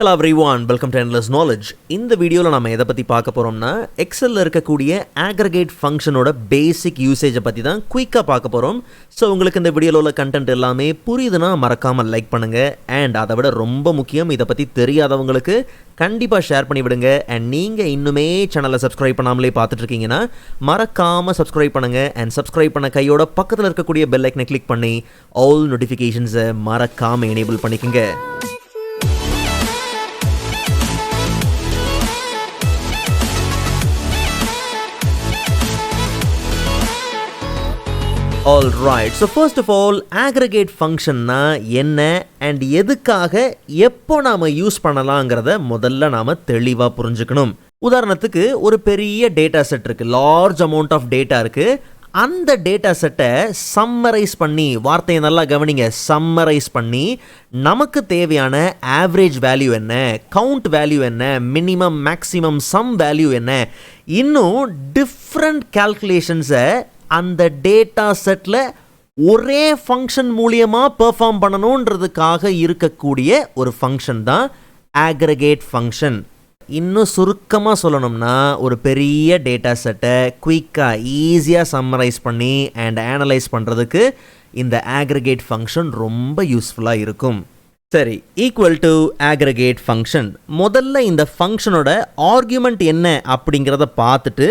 Hello everyone, welcome to Endless Knowledge. இந்த வீடியோவில் நம்ம எதை பற்றி பார்க்க போகிறோம்னா எக்ஸலில் இருக்கக்கூடிய aggregate ஃபங்க்ஷனோட பேசிக் யூசேஜை பற்றி தான் குயிக்காக பார்க்க போகிறோம். ஸோ உங்களுக்கு இந்த வீடியோவில் உள்ள கண்டென்ட் எல்லாமே புரியுதுன்னா மறக்காமல் லைக் பண்ணுங்கள். அண்ட் அதை விட ரொம்ப முக்கியம், இதை பற்றி தெரியாதவங்களுக்கு கண்டிப்பாக ஷேர் பண்ணி விடுங்க. அண்ட் நீங்கள் இன்னுமே சேனலை சப்ஸ்கிரைப் பண்ணாமலே பார்த்துட்டு இருக்கீங்கன்னா மறக்காமல் சப்ஸ்கிரைப் பண்ணுங்கள். அண்ட் சப்ஸ்கிரைப் பண்ண கையோட பக்கத்தில் இருக்கக்கூடிய பெல் ஐக்கனை கிளிக் பண்ணி ஆல் நோட்டிஃபிகேஷன்ஸை மறக்காமல் எனேபிள் பண்ணிக்கோங்க. Alright, so first of all, aggregate function என்ன and எதுக்காக எப்போ நாம யூஸ் பண்ணலாங்கிறத முதல்ல நாம தெளிவா புரிஞ்சுக்கணும். உதாரணத்துக்கு ஒரு பெரிய டேட்டா செட் இருக்கு, லார்ஜ் அமௌண்ட் ஆஃப் டேட்டா இருக்கு. அந்த டேட்டா செட்டை சம்மரைஸ் பண்ணி, வார்த்தையை நல்லா கவனிங்க, சம்மரைஸ் பண்ணி நமக்கு தேவையான ஆவரேஜ் வேல்யூ என்ன, கவுண்ட் வேல்யூ என்ன, மினிமம் மேக்ஸிமம் சம் வேல்யூ என்ன, இன்னும் டிஃப்ரெண்ட் கால்குலேஷன்ஸை அந்த டேட்டா செட்டில் ஒரே ஃபங்க்ஷன் மூலியமாக பெர்ஃபார்ம் பண்ணணுன்றதுக்காக இருக்கக்கூடிய ஒரு ஃபங்க்ஷன் தான் aggregate ஃபங்க்ஷன். இன்னும் சுருக்கமாக சொல்லணும்னா ஒரு பெரிய டேட்டா செட்டை குயிக்காக ஈஸியாக சம்மரைஸ் பண்ணி அண்ட் அனலைஸ் பண்ணுறதுக்கு இந்த aggregate ஃபங்க்ஷன் ரொம்ப யூஸ்ஃபுல்லாக இருக்கும். சரி, ஈக்குவல் டு aggregate ஃபங்க்ஷன். முதல்ல இந்த ஃபங்க்ஷனோட ஆர்கியூமெண்ட் என்ன அப்படிங்கிறத பார்த்துட்டு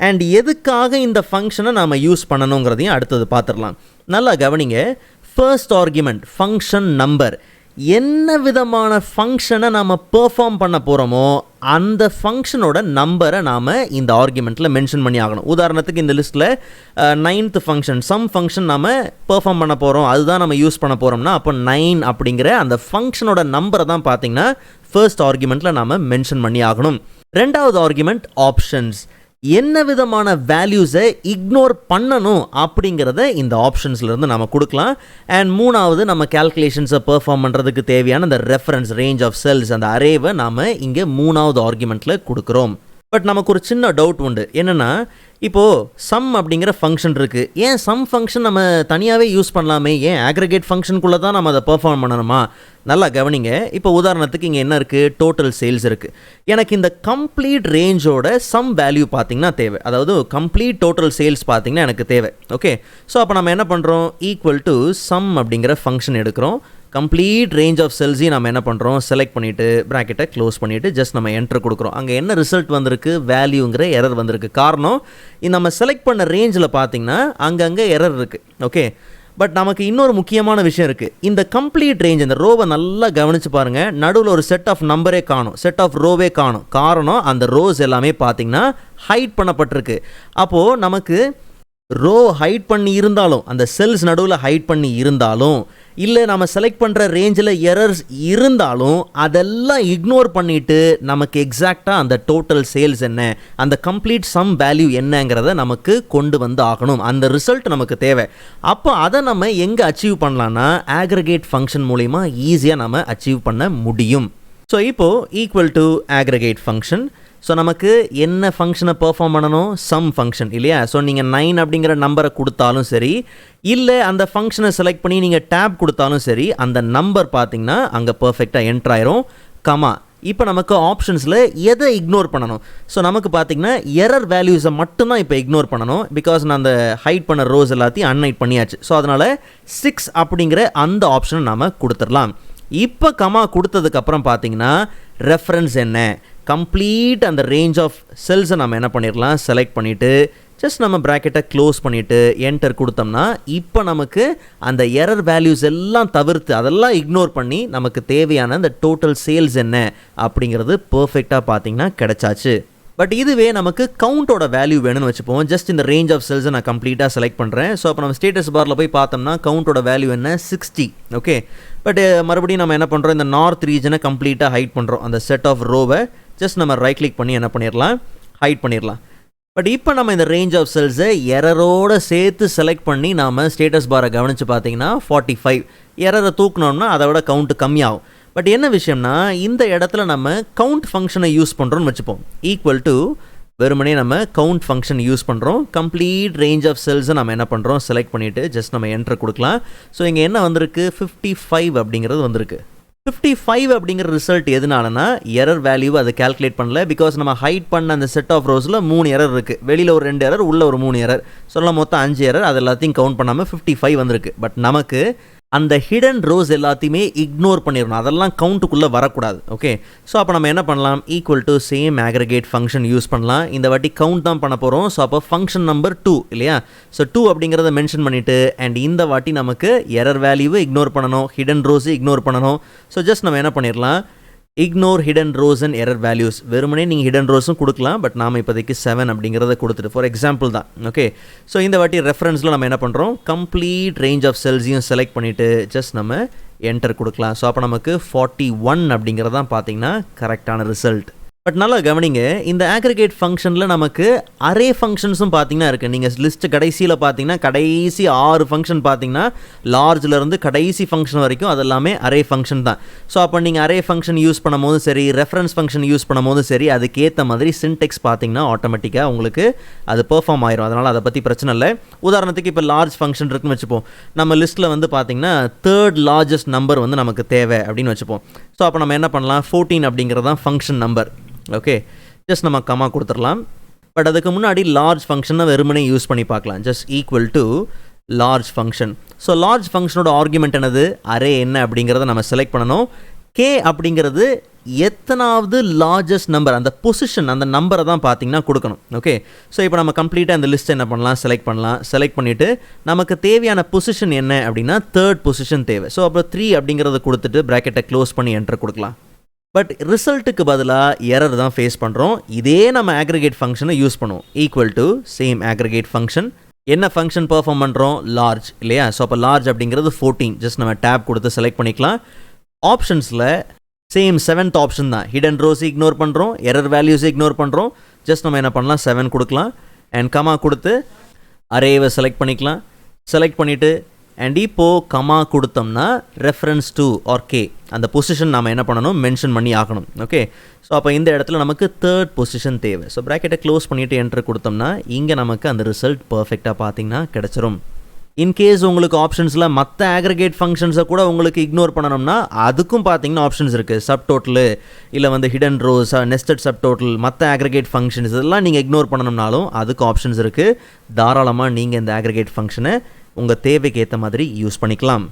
அண்ட் எதுக்காக இந்த ஃபங்க்ஷனை நாம் யூஸ் பண்ணணுங்கிறதையும் அடுத்தது பார்த்துடலாம். நல்லா கவனிங்க. First argument function number. என்ன விதமான ஃபங்க்ஷனை நாம் பெர்ஃபார்ம் பண்ண போகிறோமோ அந்த ஃபங்க்ஷனோட நம்பரை நாம் இந்த ஆர்கியூமெண்ட்டில் மென்ஷன் பண்ணி ஆகணும். உதாரணத்துக்கு இந்த லிஸ்ட்டில் 9th ஃபங்க்ஷன், சம் ஃபங்க்ஷன் நாம் பெர்ஃபார்ம் பண்ண போகிறோம், அதுதான் நம்ம யூஸ் பண்ண போகிறோம்னா அப்போ 9 அப்படிங்கிற அந்த ஃபங்க்ஷனோட நம்பரை தான் பார்த்திங்கன்னா ஃபர்ஸ்ட் ஆர்கியூமெண்ட்டில் நாம் மென்ஷன் பண்ணி ஆகணும். ரெண்டாவது ஆர்கியூமெண்ட் ஆப்ஷன்ஸ். என்ன விதமான வேல்யூஸை இக்னோர் பண்ணணும் அப்படிங்கிறத இந்த ஆப்ஷன்ஸ்லேருந்து நம்ம கொடுக்கலாம். அண்ட் மூணாவது, நம்ம கேல்குலேஷன்ஸை பெர்ஃபார்ம் பண்ணுறதுக்கு தேவையான அந்த ரெஃபரன்ஸ் ரேஞ்ச் ஆஃப் செல்ஸ், அந்த அரேவை நாம் இங்கே மூணாவது ஆர்கியூமெண்ட்டில் கொடுக்குறோம். பட் நமக்கு ஒரு சின்ன டவுட் உண்டு. என்னென்னா, இப்போது சம் அப்படிங்கிற ஃபங்க்ஷன் இருக்குது, ஏன் சம் ஃபங்க்ஷன் நம்ம தனியாகவே யூஸ் பண்ணலாமே, ஏன் aggregate ஃபங்க்ஷனுக்குள்ளே தான் நம்ம அதை பெர்ஃபார்ம் பண்ணணுமா? நல்லா கவனிங்க. இப்போ உதாரணத்துக்கு இங்கே என்ன இருக்குது, டோட்டல் சேல்ஸ் இருக்குது. எனக்கு இந்த கம்ப்ளீட் ரேஞ்சோட சம் வேல்யூ பார்த்திங்கன்னா தேவை, அதாவது கம்ப்ளீட் டோட்டல் சேல்ஸ் பார்த்திங்கன்னா எனக்கு தேவை. ஓகே, ஸோ அப்போ நம்ம என்ன பண்ணுறோம், ஈக்குவல் டு சம் அப்படிங்கிற ஃபங்க்ஷன் எடுக்கிறோம். கம்ப்ளீட் ரேஞ்ச் ஆஃப் செல்ஸையும் நம்ம என்ன பண்ணுறோம், செலக்ட் பண்ணிவிட்டு ப்ராக்கெட்டை க்ளோஸ் பண்ணிவிட்டு ஜஸ்ட் நம்ம என்டர் கொடுக்குறோம். அங்கே என்ன ரிசல்ட் வந்திருக்கு, வேல்யூங்கிற எரர் வந்திருக்கு. காரணம், நம்ம செலக்ட் பண்ண ரேஞ்சில் பார்த்திங்கன்னா அங்கங்கே எரர் இருக்குது. ஓகே, பட் நமக்கு இன்னொரு முக்கியமான விஷயம் இருக்குது. இந்த கம்ப்ளீட் ரேஞ்ச், இந்த ரோவை நல்லா கவனித்து பாருங்கள், நடுவில் ஒரு செட் ஆஃப் நம்பரே காணும், செட் ஆஃப் ரோவே காணும். காரணம், அந்த ரோஸ் எல்லாமே பார்த்திங்கன்னா ஹைட் பண்ணப்பட்டிருக்கு. அப்போது நமக்கு ரோ ஹைட் பண்ணி இருந்தாலும், அந்த செல்ஸ் நடுவில் ஹைட் பண்ணி இருந்தாலும், இல்லை நம்ம செலக்ட் பண்ணுற ரேஞ்சில் எரர்ஸ் இருந்தாலும் அதெல்லாம் இக்னோர் பண்ணிவிட்டு நமக்கு எக்ஸாக்டாக அந்த டோட்டல் சேல்ஸ் என்ன, அந்த கம்ப்ளீட் சம் வேல்யூ என்னங்கிறத நமக்கு கொண்டு வந்து ஆகணும். அந்த ரிசல்ட் நமக்கு தேவை. அப்போ அதை நம்ம எங்கே அச்சீவ் பண்ணலான்னா aggregate ஃபங்க்ஷன் மூலிமா ஈஸியாக நம்ம அச்சீவ் பண்ண முடியும். ஸோ இப்போது equal to aggregate function. So நமக்கு என்ன ஃபங்க்ஷனை பெர்ஃபார்ம் பண்ணணும், சம் ஃபங்க்ஷன் இல்லையா? ஸோ நீங்கள் 9 அப்படிங்கிற நம்பரை கொடுத்தாலும் சரி, இல்லை அந்த ஃபங்க்ஷனை செலக்ட் பண்ணி நீங்கள் டேப் கொடுத்தாலும் சரி, அந்த நம்பர் பார்த்திங்கன்னா அங்கே பர்ஃபெக்டாக என்ட்ரு ஆயிரும். கமா, இப்போ நமக்கு ஆப்ஷன்ஸில் எதை இக்னோர் பண்ணணும்? ஸோ நமக்கு பார்த்திங்கன்னா எரர் வேல்யூஸை மட்டும்தான் இப்போ இக்னோர் பண்ணணும். பிகாஸ் நான் அந்த ஹைட் பண்ண ரோஸ் எல்லாத்தையும் அன்ஹைட் பண்ணியாச்சு. ஸோ அதனால் 6 அப்படிங்கிற அந்த ஆப்ஷனை நாம் கொடுத்துடலாம். இப்போ கமா கொடுத்ததுக்கப்புறம் பார்த்திங்கன்னா ரெஃபரன்ஸ் என்ன, கம்ப்ளீட் அந்த ரேஞ்ச் ஆஃப் செல்ஸை நம்ம என்ன பண்ணிடலாம், செலக்ட் பண்ணிவிட்டு ஜஸ்ட் நம்ம ப்ராக்கெட்டை க்ளோஸ் பண்ணிவிட்டு என்டர் கொடுத்தோம்னா இப்போ நமக்கு அந்த எரர் வேல்யூஸ் எல்லாம் தவிர்த்து, அதெல்லாம் இக்னோர் பண்ணி நமக்கு தேவையான அந்த டோட்டல் சேல்ஸ் என்ன அப்படிங்கிறது பர்ஃபெக்டாக பார்த்திங்கன்னா கிடச்சாச்சு. பட் இதுவே நமக்கு கவுண்டோட வேல்யூ வேணும்னு வச்சுப்போம். ஜஸ்ட் இந்த ரேஞ்ச் ஆஃப் செல்ஸை நான் கம்ப்ளீட்டாக செலக்ட் பண்ணுறேன். ஸோ அப்போ நம்ம ஸ்டேட்டஸ் பாரில் போய் பார்த்தோம்னா கவுண்டோட வேல்யூ என்ன, 60. ஓகே, பட் மறுபடியும் நம்ம என்ன பண்ணுறோம், இந்த நார்த் ரீஜனை கம்ப்ளீட்டாக ஹைட் பண்ணுறோம். அந்த செட் ஆஃப் ரோவை ஜஸ்ட் நம்ம ரைட் கிளிக் பண்ணி என்ன பண்ணிடலாம், ஹைட் பண்ணிடலாம். பட் இப்போ நம்ம இந்த ரேஞ்ச் ஆஃப் செல்ஸை எரரோடு சேர்த்து செலக்ட் பண்ணி நாம் ஸ்டேட்டஸ் பாரை கவனித்து பார்த்தீங்கன்னா 45. எரரை தூக்கணும்னா அதை விட கவுண்ட்டு கம்மியாகும். பட் என்ன விஷயம்னா, இந்த இடத்துல நம்ம கவுண்ட் ஃபங்க்ஷனை யூஸ் பண்ணுறோன்னு வச்சுப்போம். ஈக்குவல் டு வெறுமனே நம்ம கவுண்ட் ஃபங்க்ஷன் யூஸ் பண்ணுறோம். கம்ப்ளீட் ரேஞ்ச் ஆஃப் செல்ஸை நம்ம என்ன பண்ணுறோம், செலக்ட் பண்ணிவிட்டு ஜஸ்ட் நம்ம என்டர் கொடுக்கலாம். ஸோ இங்கே என்ன வந்திருக்கு, 55 அப்படிங்கிறது வந்திருக்கு. 55 அப்படிங்கிற ரிசல்ட் எதுனாலனா எரர் வேல்யூ அதை கால்குலேட் பண்ணல. பிகாஸ் நம்ம ஹைட் பண்ண அந்த செட் ஆஃப் ரோஸில் 3 எரர் இருக்குது. வெளியில் ஒரு 2 எரர், உள்ள ஒரு 3 எரர். சொல்லலாம் மொத்தம் 5 எரர். அது எல்லாத்தையும் கவுண்ட் பண்ணாமல் 55 வந்திருக்கு. பட் நமக்கு அந்த ஹிடன் ரோஸ் எல்லாத்தையுமே இக்னோர் பண்ணிடணும். அதெல்லாம் கவுண்ட்டுக்குள்ளே வரக்கூடாது. ஓகே, ஸோ அப்போ நம்ம என்ன பண்ணலாம், equal to same aggregate function use பண்ணலாம். இந்த வாட்டி கவுண்ட் தான் பண்ண போகிறோம். ஸோ அப்போ ஃபங்க்ஷன் நம்பர் 2 இல்லையா, ஸோ 2 அப்படிங்கிறத மென்ஷன் பண்ணிவிட்டு அண்ட் இந்த வாட்டி நமக்கு எரர் வேல்யூவை இக்னோர் பண்ணணும், ஹிடன் ரோஸை இக்னோர் பண்ணணும். ஸோ ஜஸ்ட் நம்ம என்ன பண்ணிடலாம், ignore hidden rose and error values. வெறுமனே நீங்கள் ஹிடன் ரோஸும் கொடுக்கலாம். பட் நாம் இப்போதைக்கு 7 அப்படிங்கிறத கொடுத்துட்டு ஃபார் எக்ஸாம்பிள் தான். ஓகே, ஸோ இந்த வாட்டி ரெஃபரன்ஸில் நம்ம என்ன பண்ணுறோம், கம்ப்ளீட் ரேஞ்ச் ஆஃப் செல்ஸையும் செலக்ட் பண்ணிவிட்டு ஜஸ்ட் நம்ம என்டர் கொடுக்கலாம். ஸோ அப்போ நமக்கு 41 அப்படிங்கிறது தான் பார்த்தீங்கன்னா கரெக்டான ரிசல்ட். பட் நல்லா கவனிங்க, இந்த aggregate ஃபங்க்ஷனில் நமக்கு அரே ஃபங்க்ஷன்ஸும் பார்த்தீங்கன்னா இருக்குது. நீங்கள் லிஸ்ட்டு கடைசியில் பார்த்தீங்கன்னா கடைசி 6 ஃபங்க்ஷன் பார்த்தீங்கன்னா லார்ஜ்லேருந்து கடைசி ஃபங்க்ஷன் வரைக்கும் அது எல்லாமே அரே ஃபங்க்ஷன் தான். ஸோ அப்போ நீங்கள் அரே ஃபங்க்ஷன் யூஸ் பண்ணும் போதும் சரி, ரெஃபரன்ஸ் ஃபங்க்ஷன் யூஸ் பண்ணும் போதும் சரி, அதுக்கேற்ற மாதிரி சின்டெக்ஸ் பார்த்தீங்கன்னா ஆட்டோமேட்டிக்காக உங்களுக்கு அது பெர்ஃபார்ம் ஆயிரும். அதனால் அதை பற்றி பிரச்சனை இல்லை. உதாரணத்துக்கு இப்போ லார்ஜ் ஃபங்க்ஷன் இருக்குன்னு வச்சுப்போம். நம்ம லிஸ்ட்டில் வந்து பார்த்தீங்கன்னா 3rd largest நம்பர் வந்து நமக்கு தேவை அப்படின்னு வச்சுப்போம். ஸோ அப்போ நம்ம என்ன பண்ணலாம், 14 அப்படிங்கிறது தான் ஃபங்க்ஷன் நம்பர். ஓகே, ஜஸ்ட் நம்ம கமா கொடுத்துடலாம். பட் அதுக்கு முன்னாடி லார்ஜ் ஃபங்க்ஷனை வெறுமனே யூஸ் பண்ணி பார்க்கலாம். Just equal to large function. So large ஃபங்க்ஷனோட ஆர்குமெண்ட் என்னது, அரே என்ன அப்படிங்கிறத நம்ம செலக்ட் பண்ணணும். கே அப்படிங்கிறது எத்தனாவது லார்ஜஸ்ட் நம்பர், அந்த பொசிஷன், அந்த நம்பரை தான் பார்த்தீங்கன்னா கொடுக்கணும். ஓகே, ஸோ இப்போ நம்ம கம்ப்ளீட்டாக அந்த லிஸ்ட் என்ன பண்ணலாம், செலக்ட் பண்ணலாம். செலக்ட் பண்ணிவிட்டு நமக்கு தேவையான பொசிஷன் என்ன அப்படின்னா 3rd பொசிஷன் தேவை. ஸோ அப்புறம் 3 அப்படிங்கிறத கொடுத்துட்டு ப்ராக்கெட்டை க்ளோஸ் பண்ணி என்டர் கொடுக்கலாம். பட் ரிசல்ட்டுக்கு பதிலாக எரர் தான் ஃபேஸ் பண்ணுறோம். இதே நம்ம aggregate ஃபங்க்ஷனை யூஸ் பண்ணுவோம். Equal to same aggregate function. என்ன ஃபங்க்ஷன் பெர்ஃபார்ம் பண்ணுறோம், லார்ஜ் இல்லையா. ஸோ அப்போ லார்ஜ் அப்படிங்கிறது 14. ஜஸ்ட் நம்ம டேப் கொடுத்து செலக்ட் பண்ணிக்கலாம். ஆப்ஷன்ஸில் சேம் 7th ஆப்ஷன் தான். ஹிடன் ரோஸ் இக்னோர் பண்ணுறோம், எரர் வேல்யூஸை இக்னோர் பண்ணுறோம். ஜஸ்ட் நம்ம என்ன பண்ணலாம், 7 கொடுக்கலாம் அண்ட் கமா கொடுத்து அரேவை செலக்ட் பண்ணிக்கலாம். செலக்ட் பண்ணிவிட்டு அண்ட் இப்போது கமா கொடுத்தோம்னா ரெஃபரன்ஸ் டு ஆர் கே அந்த பொசிஷன் நாம் என்ன பண்ணணும், மென்ஷன் பண்ணி ஆகணும். ஓகே, ஸோ அப்போ இந்த இடத்துல நமக்கு 3rd பொசிஷன் தேவை. ஸோ ப்ராக்கெட்டை க்ளோஸ் பண்ணிவிட்டு என்ட்ரு கொடுத்தோம்னா இங்கே நமக்கு அந்த ரிசல்ட் பர்ஃபெக்டாக பார்த்தீங்கன்னா கிடச்சிரும். இன்கேஸ் உங்களுக்கு ஆப்ஷன்ஸில் மற்ற aggregate ஃபங்க்ஷன்ஸை கூட உங்களுக்கு இக்னோர் பண்ணணும்னா அதுக்கும் பார்த்தீங்கன்னா ஆப்ஷன்ஸ் இருக்குது. சப் டோட்டலு இல்லை வந்து hidden rose, nested sub total, மற்ற aggregate ஃபங்க்ஷன்ஸ் இதெல்லாம் நீங்கள் இக்னோர் பண்ணணும்னாலும் அதுக்கு ஆப்ஷன்ஸ் இருக்குது. தாராளமாக நீங்கள் இந்த aggregate ஃபங்க்ஷனை உங்கள் தேவைக்கு ஏற்ற மாதிரி யூஸ் பண்ணிக்கலாம்.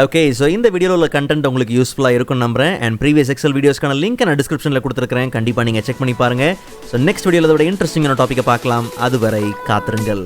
ஓகே, ஸோ இந்த வீடியோவில் உள்ள கண்டென்ட் உங்களுக்கு யூஸ்ஃபுல்லாக இருக்கும்னு நம்புறேன். அண்ட் ப்ரீவியஸ் எக்ஸல் வீடியோஸ்க்கான லிங்க் நான் டிஸ்கிரிப்ஷனில் கொடுத்துருக்கிறேன். கண்டிப்பாக நீங்கள் செக் பண்ணி பாருங்கள். ஸோ நெக்ஸ்ட் வீடியோவில் இதோட இன்ட்ரெஸ்டிங்கான டாப்பிக்கை பார்க்கலாம். அதுவரை காத்திருங்கள்.